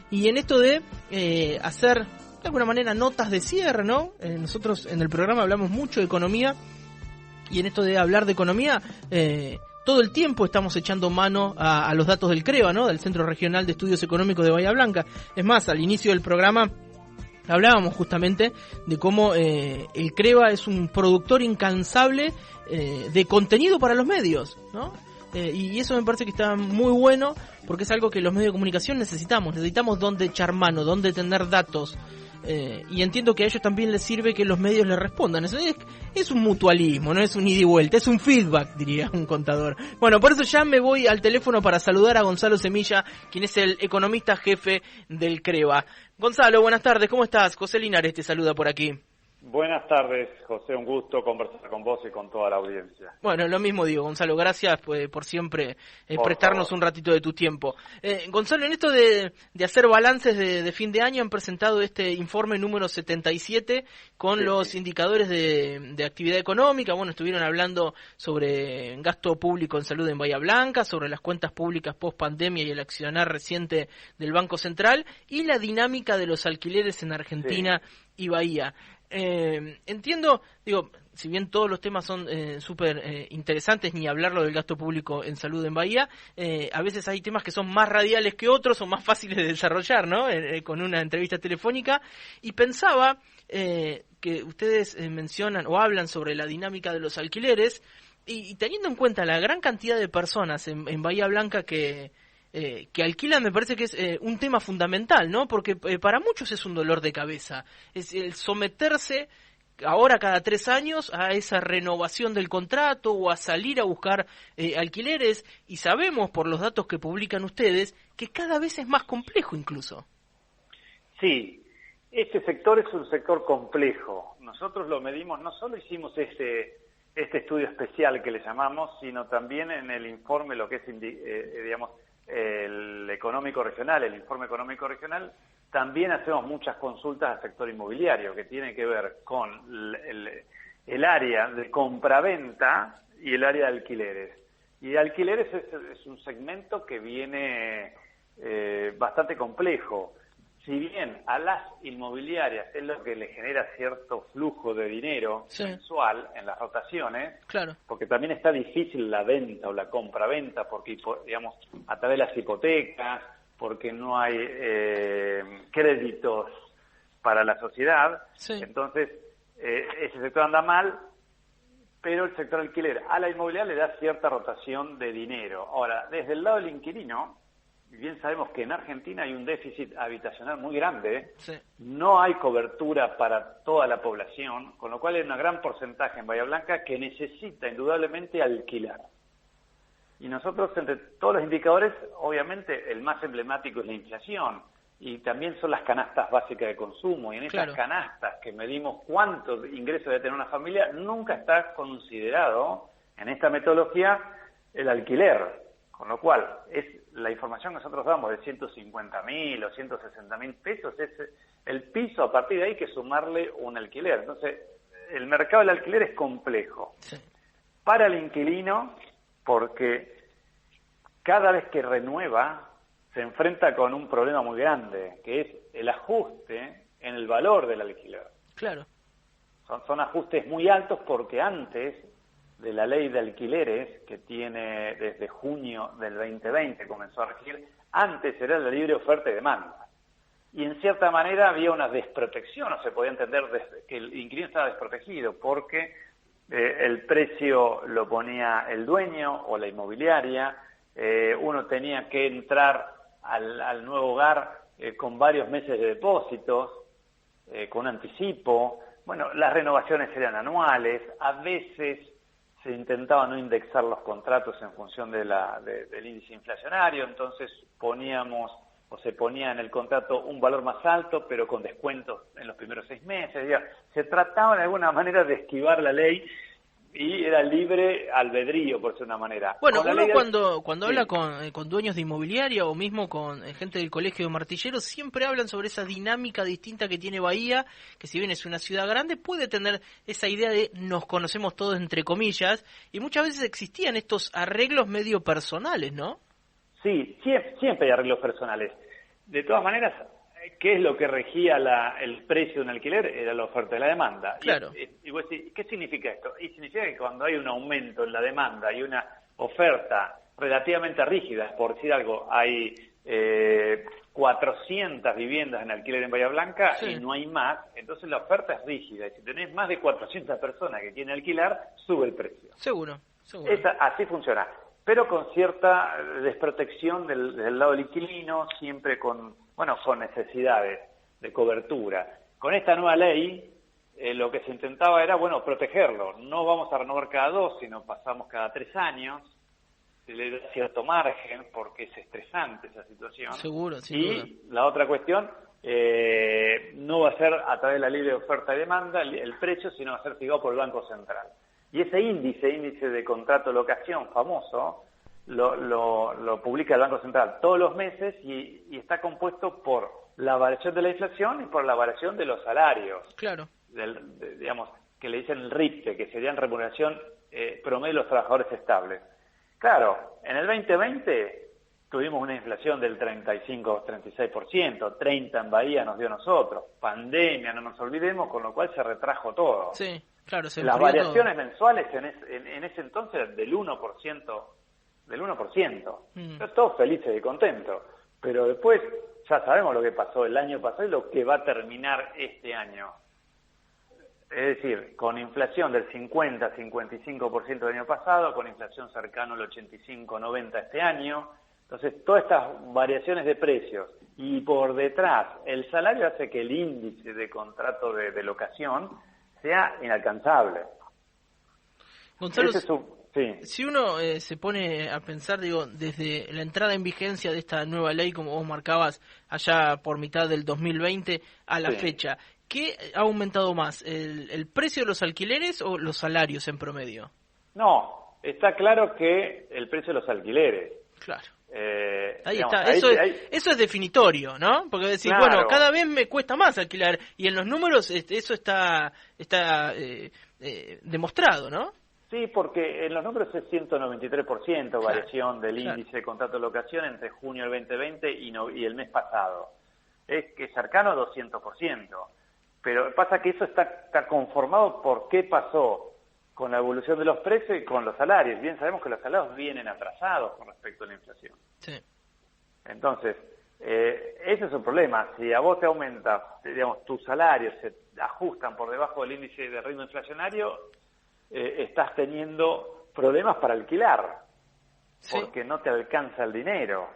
Y en esto de hacer, de alguna manera, notas de cierre, ¿no? Nosotros en el programa hablamos mucho de economía, y en esto de hablar de economía, todo el tiempo estamos echando mano a los datos del CREBA, ¿no? Del Centro Regional de Estudios Económicos de Bahía Blanca. Es más, al inicio del programa hablábamos justamente de cómo el CREBA es un productor incansable de contenido para los medios, ¿no? Y eso me parece que está muy bueno, porque es algo que los medios de comunicación necesitamos dónde echar mano, dónde tener datos. Y entiendo que a ellos también les sirve que los medios les respondan. Es un mutualismo, no es un ida y vuelta, es un feedback, diría un contador. Bueno, por eso ya me voy al teléfono para saludar a Gonzalo Semilla, quien es el economista jefe del CREBA. Gonzalo, buenas tardes, ¿cómo estás? José Linares te saluda por aquí. Buenas tardes, José, un gusto conversar con vos y con toda la audiencia. Bueno, lo mismo digo, Gonzalo, gracias por siempre prestarnos un ratito de tu tiempo. Gonzalo, en esto de hacer balances de fin de año, han presentado este informe número 77 con los indicadores de actividad económica. Bueno, estuvieron hablando sobre gasto público en salud en Bahía Blanca, sobre las cuentas públicas post pandemia y el accionar reciente del Banco Central, y la dinámica de los alquileres en Argentina y Bahía. Entiendo, digo, si bien todos los temas son súper interesantes, ni hablarlo del gasto público en salud en Bahía, a veces hay temas que son más radiales que otros o más fáciles de desarrollar, ¿no? Con una entrevista telefónica, y pensaba que ustedes mencionan o hablan sobre la dinámica de los alquileres, y teniendo en cuenta la gran cantidad de personas en Bahía Blanca que alquilan, me parece que es un tema fundamental, ¿no? Porque para muchos es un dolor de cabeza, es el someterse ahora cada 3 años a esa renovación del contrato o a salir a buscar alquileres, y sabemos por los datos que publican ustedes que cada vez es más complejo incluso. Sí, este sector es un sector complejo. Nosotros lo medimos, no solo hicimos este estudio especial que le llamamos, sino también en el informe, lo que es, digamos, el económico regional, el informe económico regional, también hacemos muchas consultas al sector inmobiliario que tiene que ver con el área de compraventa y el área de alquileres. Y de alquileres es un segmento que viene bastante complejo. Si bien a las inmobiliarias es lo que le genera cierto flujo de dinero mensual en las rotaciones, porque también está difícil la venta o la compra-venta, porque, digamos, a través de las hipotecas, porque no hay créditos para la sociedad, entonces ese sector anda mal, pero el sector alquiler a la inmobiliaria le da cierta rotación de dinero. Ahora, desde el lado del inquilino, bien sabemos que en Argentina hay un déficit habitacional muy grande, no hay cobertura para toda la población, con lo cual hay un gran porcentaje en Bahía Blanca que necesita indudablemente alquilar. Y nosotros, entre todos los indicadores, obviamente el más emblemático es la inflación, y también son las canastas básicas de consumo, y en esas canastas que medimos cuánto ingreso debe tener una familia, nunca está considerado en esta metodología el alquiler. Con lo cual, es la información que nosotros damos de 150.000 o 160.000 pesos, es el piso, a partir de ahí hay que sumarle un alquiler. Entonces, el mercado del alquiler es complejo. Para el inquilino, porque cada vez que renueva, se enfrenta con un problema muy grande, que es el ajuste en el valor del alquiler. Son ajustes muy altos porque antes de la ley de alquileres, que tiene desde junio del 2020, comenzó a regir, antes era la libre oferta y demanda. Y en cierta manera había una desprotección, o se podía entender que el inquilino estaba desprotegido, porque el precio lo ponía el dueño o la inmobiliaria, uno tenía que entrar al nuevo hogar con varios meses de depósitos, con anticipo. Bueno, las renovaciones eran anuales, a veces se intentaba no indexar los contratos en función del índice inflacionario, entonces se ponía en el contrato un valor más alto, pero con descuentos en los primeros 6 meses. Digamos, se trataba de alguna manera de esquivar la ley y era libre albedrío, por decir una manera. Bueno, uno cuando habla con dueños de inmobiliaria o mismo con gente del colegio de martilleros, siempre hablan sobre esa dinámica distinta que tiene Bahía, que si bien es una ciudad grande, puede tener esa idea de nos conocemos todos entre comillas, y muchas veces existían estos arreglos medio personales, ¿no? Sí, siempre hay arreglos personales. de todas maneras, ¿qué es lo que regía el precio de un alquiler? Era la oferta y la demanda. Claro. Y vos decís, ¿qué significa esto? Y significa que cuando hay un aumento en la demanda y una oferta relativamente rígida, por decir algo, hay 400 viviendas en alquiler en Bahía Blanca y no hay más, entonces la oferta es rígida. Y si tenés más de 400 personas que quieren alquilar, sube el precio. Seguro. Así funciona. Pero con cierta desprotección del lado del inquilino, siempre con necesidades de cobertura. Con esta nueva ley, lo que se intentaba era, protegerlo. No vamos a renovar cada 2, sino pasamos cada 3 años. Se le da cierto margen, porque es estresante esa situación. Seguro, sin duda. La otra cuestión, no va a ser a través de la ley de oferta y demanda el precio, sino va a ser fijado por el Banco Central. Y ese índice de contrato de locación famoso, lo publica el Banco Central todos los meses y está compuesto por la variación de la inflación y por la variación de los salarios. Claro. Digamos, que le dicen el RIPTE, que serían remuneración promedio de los trabajadores estables. Claro, en el 2020 tuvimos una inflación del 35-36%, 30% en Bahía nos dio a nosotros, pandemia, no nos olvidemos, con lo cual se retrajo todo. Sí, claro, las variaciones mensuales en ese entonces del 1%, todos felices y contentos, pero después ya sabemos lo que pasó el año pasado y lo que va a terminar este año. Es decir, con inflación del 50-55% del año pasado, con inflación cercana al 85-90% este año. Entonces, todas estas variaciones de precios y por detrás el salario hace que el índice de contrato de locación sea inalcanzable. Gonzalo, si uno se pone a pensar, desde la entrada en vigencia de esta nueva ley, como vos marcabas, allá por mitad del 2020 a la fecha, ¿qué ha aumentado más, el precio de los alquileres o los salarios en promedio? No, está claro que el precio de los alquileres. Claro. Ahí está, eso es definitorio, ¿no? Porque decir, cada vez me cuesta más alquilar, y en los números eso está demostrado, ¿no? Sí, porque en los números es 193% variación del índice de contrato de locación entre junio del 2020 y el mes pasado. Es que cercano a 200%. Pero pasa que eso está conformado por qué pasó con la evolución de los precios y con los salarios. Bien sabemos que los salarios vienen atrasados con respecto a la inflación. Sí. Entonces, ese es un problema. Si a vos te aumenta, tus salarios se ajustan por debajo del índice de ritmo inflacionario, estás teniendo problemas para alquilar, porque no te alcanza el dinero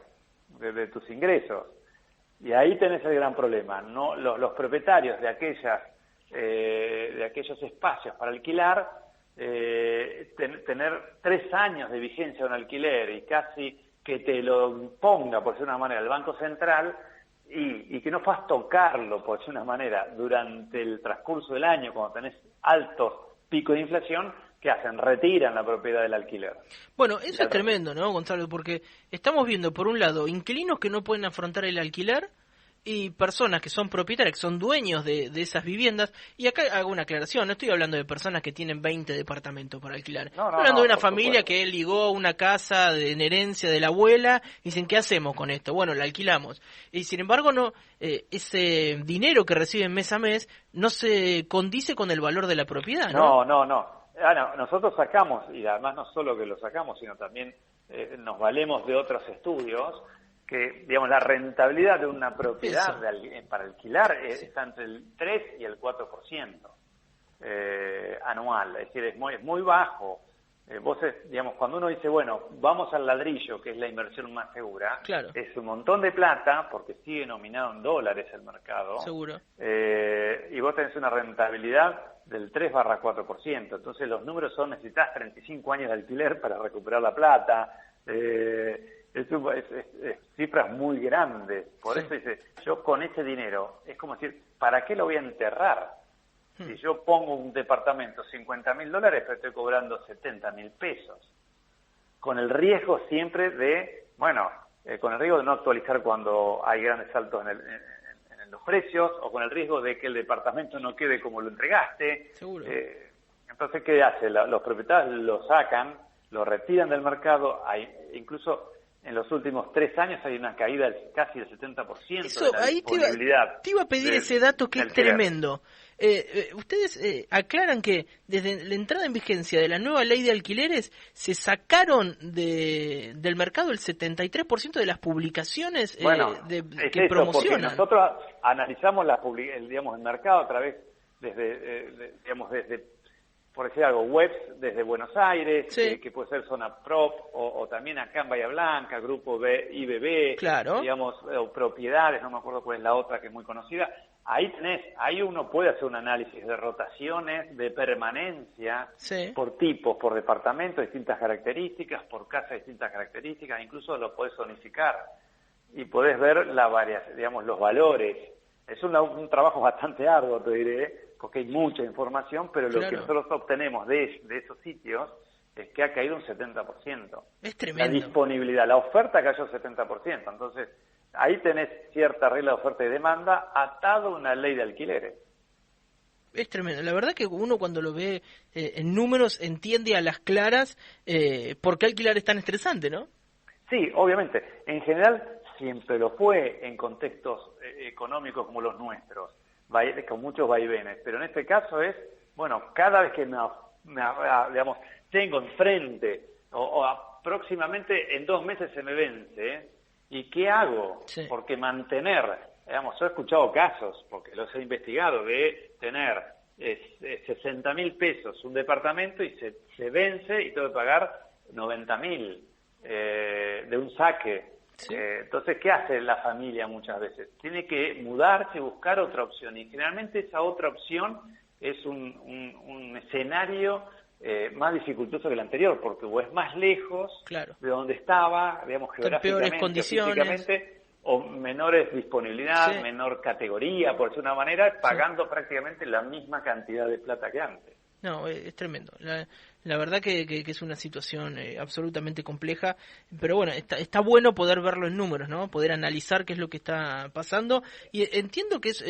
de tus ingresos. Y ahí tenés el gran problema. No, los propietarios de aquellos espacios para alquilar, tener 3 años de vigencia de un alquiler y casi que te lo ponga, por decir una manera, el Banco Central, y que no puedas tocarlo, por decir una manera, durante el transcurso del año, cuando tenés altos picos de inflación, ¿qué hacen? Retiran la propiedad del alquiler. Bueno, eso es tremendo, ¿no, Gonzalo? Porque estamos viendo, por un lado, inquilinos que no pueden afrontar el alquiler y personas que son propietarias, que son dueños de esas viviendas. Y acá hago una aclaración, no estoy hablando de personas que tienen 20 departamentos para alquilar. Estoy hablando de una familia que ligó una casa en herencia de la abuela y dicen, ¿qué hacemos con esto? Bueno, la alquilamos. Y sin embargo, ese dinero que reciben mes a mes no se condice con el valor de la propiedad, ¿no? No. Nosotros sacamos, y además no solo que lo sacamos, sino también nos valemos de otros estudios, que, la rentabilidad de una propiedad para alquilar está entre el 3 y el 4% anual, es decir, es muy bajo. Cuando uno dice, vamos al ladrillo, que es la inversión más segura, es un montón de plata, porque sigue nominado en dólares el mercado. Seguro. Y vos tenés una rentabilidad del 3-4%, entonces los números son, necesitas 35 años de alquiler para recuperar la plata, es cifras muy grandes. Por eso dice, yo con ese dinero, es como decir, ¿para qué lo voy a enterrar? Si yo pongo un departamento $50.000, pero estoy cobrando $70.000 pesos. Con el riesgo siempre con el riesgo de no actualizar cuando hay grandes saltos en los precios, o con el riesgo de que el departamento no quede como lo entregaste. Seguro. Entonces, ¿qué hace? Los propietarios lo sacan, lo retiran del mercado, incluso en los últimos 3 años hay una caída casi del 70% Eso, de la ahí disponibilidad. Te iba a pedir ese dato que es tremendo. Ustedes aclaran que desde la entrada en vigencia de la nueva ley de alquileres se sacaron del mercado el 73% de las publicaciones que promocionan. Porque nosotros analizamos el mercado a través desde por decir algo, webs desde Buenos Aires, sí. que puede ser Zona Prop, o también acá en Bahía Blanca, Grupo IBB, claro. digamos, o Propiedades, no me acuerdo cuál es la otra que es muy conocida. Ahí uno puede hacer un análisis de rotaciones, de permanencia, sí. por tipos, por departamentos, distintas características, por casas, distintas características, incluso lo podés zonificar y podés ver los valores. Es un trabajo bastante arduo, te diré, porque hay mucha información, pero lo que nosotros obtenemos de esos sitios es que ha caído un 70%. Es tremendo. La disponibilidad, la oferta cayó un 70%. Entonces, ahí tenés cierta regla de oferta y demanda atado a una ley de alquileres. Es tremendo. La verdad que uno cuando lo ve en números entiende a las claras por qué alquilar es tan estresante, ¿no? Sí, obviamente. En general siempre lo fue en contextos económicos como los nuestros, con muchos vaivenes. Pero en este caso cada vez que tengo enfrente o próximamente en 2 meses se me vence, ¿y qué hago? Sí. Porque mantener, yo he escuchado casos, porque los he investigado, de tener 60.000 pesos un departamento y se vence y tengo que pagar 90.000 de un saque. Sí. Entonces, ¿qué hace la familia muchas veces? Tiene que mudarse y buscar otra opción. Y generalmente esa otra opción es un escenario más dificultoso que el anterior, porque o es más lejos claro. de donde estaba, geográficamente, peores condiciones, o menores disponibilidad, sí. menor categoría, por decir una manera, pagando prácticamente la misma cantidad de plata que antes. No, es tremendo. La verdad que es una situación absolutamente compleja, pero bueno, está bueno poder verlo en números, ¿no? Poder analizar qué es lo que está pasando. Y entiendo que es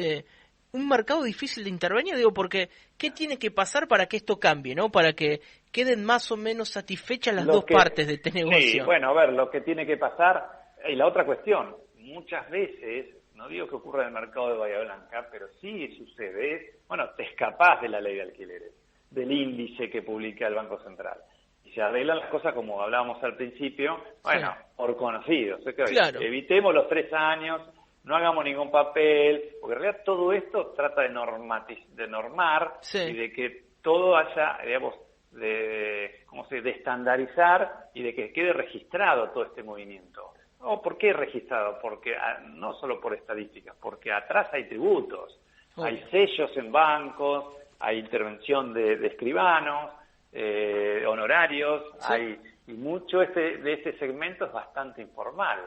un mercado difícil de intervenir, porque ¿qué tiene que pasar para que esto cambie, ¿no? Para que queden más o menos satisfechas las dos partes de este negocio. Sí, bueno, lo que tiene que pasar, y la otra cuestión, muchas veces, no digo que ocurra en el mercado de Bahía Blanca, pero sí sucede, te escapás de la ley de alquileres, del índice que publica el Banco Central. Y se arreglan las cosas como hablábamos al principio, sí. Por conocidos. Claro. Evitemos los 3 años, no hagamos ningún papel, porque en realidad todo esto trata de normar sí. y de que todo haya, de estandarizar y de que quede registrado todo este movimiento. ¿Por qué registrado? Porque no solo por estadísticas, porque atrás hay tributos, hay sellos en bancos, hay intervención de escribanos, honorarios, sí. Y mucho de este segmento es bastante informal.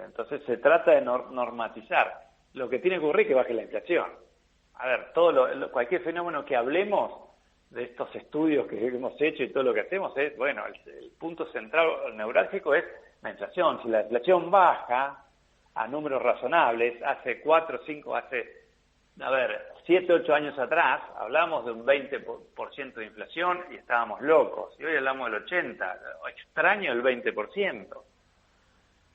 Entonces se trata de normatizar. Lo que tiene que ocurrir es que baje la inflación. Cualquier fenómeno que hablemos de estos estudios que hemos hecho y todo lo que hacemos es, el punto central neurálgico es la inflación. Si la inflación baja a números razonables, hace 7, 8 años atrás hablábamos de un 20% de inflación y estábamos locos. Y hoy hablamos del 80%. Extraño el 20%.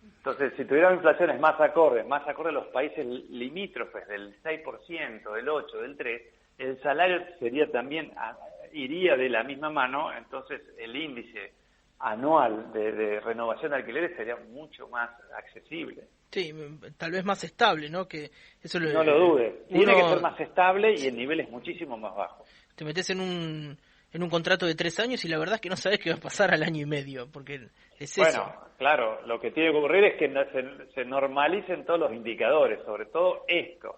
Entonces, si tuviéramos inflaciones más acordes a los países limítrofes del 6%, del 8%, del 3%, el salario iría de la misma mano, entonces el índice anual de renovación de alquileres sería mucho más accesible. Sí, tal vez más estable, ¿no? No lo dudes. Tiene que ser más estable y el nivel es muchísimo más bajo. Te metes en un contrato de 3 años y la verdad es que no sabes qué va a pasar al año y medio, porque es eso. Claro, lo que tiene que ocurrir es que se normalicen todos los indicadores, sobre todo estos,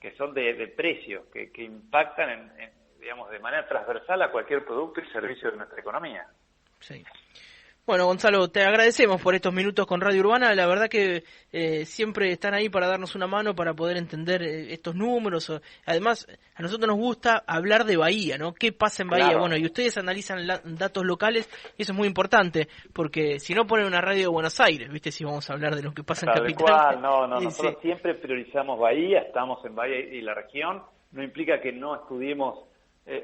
que son de precios, que impactan de manera transversal a cualquier producto y servicio de nuestra economía. Sí. Bueno, Gonzalo, te agradecemos por estos minutos con Radio Urbana. La verdad que siempre están ahí para darnos una mano, para poder entender estos números. Además, a nosotros nos gusta hablar de Bahía, ¿no? ¿Qué pasa en Bahía? Claro. Y ustedes analizan datos locales y eso es muy importante, porque si no ponen una radio de Buenos Aires, ¿viste? Si vamos a hablar de lo que pasa en Capital. Nosotros siempre priorizamos Bahía, estamos en Bahía y la región. No implica que no estudiemos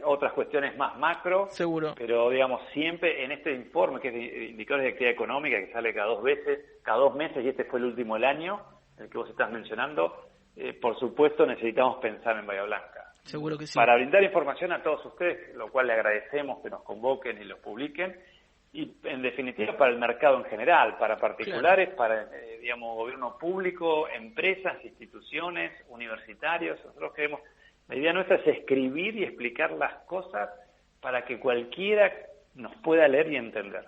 otras cuestiones más macro. Seguro. Pero, digamos, siempre en este informe, que es de indicadores de actividad económica, que sale cada 2 meses, y este fue el último del año, el que vos estás mencionando, por supuesto necesitamos pensar en Bahía Blanca. Seguro que sí. Para brindar información a todos ustedes, lo cual le agradecemos que nos convoquen y los publiquen, y en definitiva para el mercado en general, para particulares, para, digamos, gobierno público, empresas, instituciones, universitarios. Nosotros queremos, la idea nuestra es escribir y explicar las cosas para que cualquiera nos pueda leer y entender.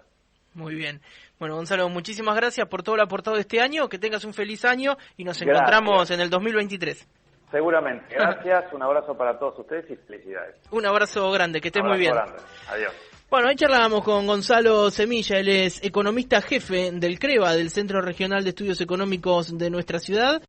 Muy bien. Bueno, Gonzalo, muchísimas gracias por todo el aportado de este año, que tengas un feliz año y nos encontramos en el 2023. Seguramente. Gracias, un abrazo para todos ustedes y felicidades. Un abrazo grande, que estés muy bien. Grande. Adiós. Bueno, ahí charlábamos con Gonzalo Semilla, él es economista jefe del CREVA, del Centro Regional de Estudios Económicos de nuestra ciudad.